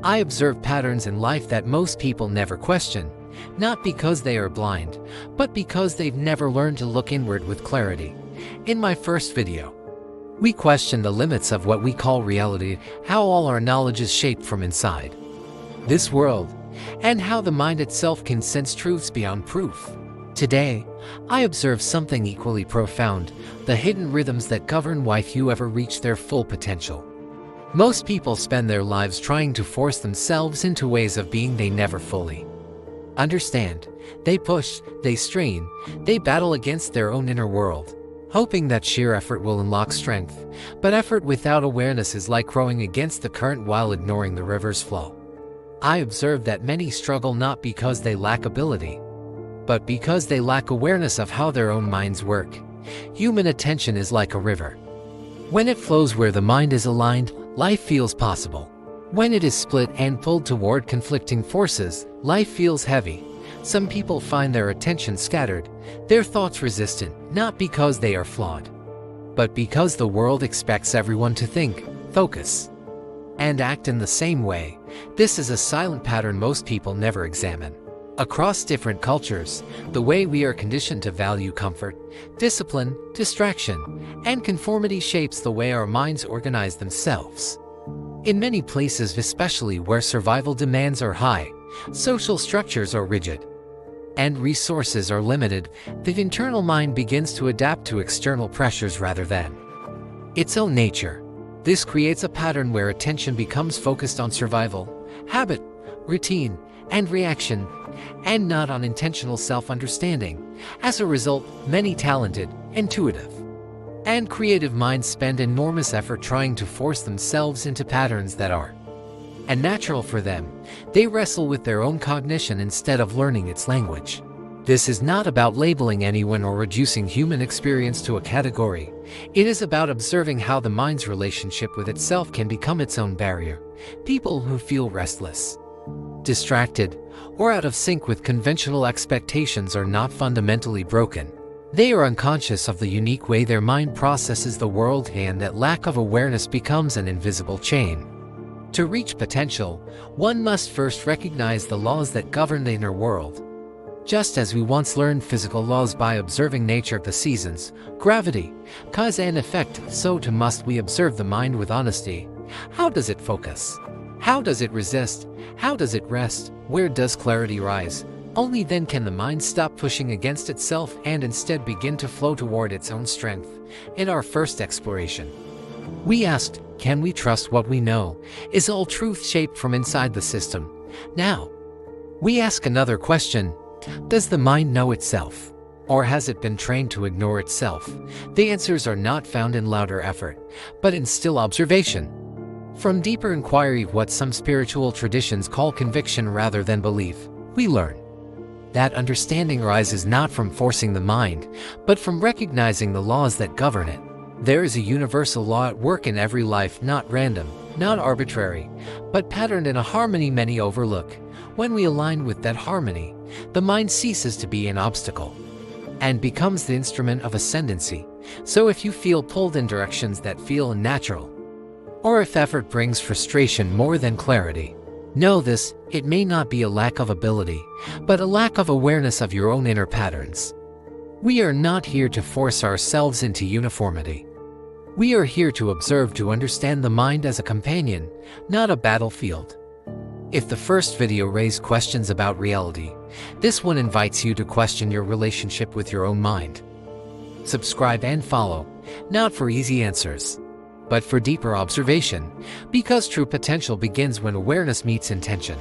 I observe patterns in life that most people never question, not because they are blind, but because they've never learned to look inward with clarity. In my first video, we questioned the limits of what we call reality, how all our knowledge is shaped from inside this world, and how the mind itself can sense truths beyond proof. Today, I observe something equally profound, the hidden rhythms that govern why few ever reach their full potential. Most people spend their lives trying to force themselves into ways of being they never fully understand. They push, they strain, they battle against their own inner world, hoping that sheer effort will unlock strength. But effort without awareness is like rowing against the current while ignoring the river's flow. I observe that many struggle not because they lack ability, but because they lack awareness of how their own minds work. Human attention is like a river. When it flows where the mind is aligned, life feels possible. When it is split and pulled toward conflicting forces, life feels heavy. Some people find their attention scattered, their thoughts resistant, not because they are flawed, but because the world expects everyone to think, focus, and act in the same way. This is a silent pattern most people never examine. Across different cultures, the way we are conditioned to value comfort, discipline, distraction, and conformity shapes the way our minds organize themselves. In many places, especially where survival demands are high, social structures are rigid, and resources are limited, the internal mind begins to adapt to external pressures rather than its own nature. This creates a pattern where attention becomes focused on survival, habit, routine, and reaction, and not on intentional self-understanding. As a result, many talented, intuitive, and creative minds spend enormous effort trying to force themselves into patterns that are unnatural for them. They wrestle with their own cognition instead of learning its language. This is not about labeling anyone or reducing human experience to a category. It is about observing how the mind's relationship with itself can become its own barrier. People who feel restless, distracted, or out of sync with conventional expectations are not fundamentally broken. They are unconscious of the unique way their mind processes the world, and that lack of awareness becomes an invisible chain. To reach potential, one must first recognize the laws that govern the inner world. Just as we once learned physical laws by observing nature, the seasons, gravity, cause and effect, so too must we observe the mind with honesty. How does it focus? How does it resist? How does it rest? Where does clarity rise? Only then can the mind stop pushing against itself and instead begin to flow toward its own strength. In our first exploration, we asked, can we trust what we know? Is all truth shaped from inside the system? Now, we ask another question. Does the mind know itself? Or has it been trained to ignore itself? The answers are not found in louder effort, but in still observation. From deeper inquiry of what some spiritual traditions call conviction rather than belief, we learn that understanding arises not from forcing the mind, but from recognizing the laws that govern it. There is a universal law at work in every life, not random, not arbitrary, but patterned in a harmony many overlook. When we align with that harmony, the mind ceases to be an obstacle and becomes the instrument of ascendancy. So if you feel pulled in directions that feel unnatural, or if effort brings frustration more than clarity, know this: it may not be a lack of ability, but a lack of awareness of your own inner patterns. We are not here to force ourselves into uniformity. We are here to observe, to understand the mind as a companion, not a battlefield. If the first video raised questions about reality, this one invites you to question your relationship with your own mind. Subscribe and follow, not for easy answers, but for deeper observation, because true potential begins when awareness meets intention.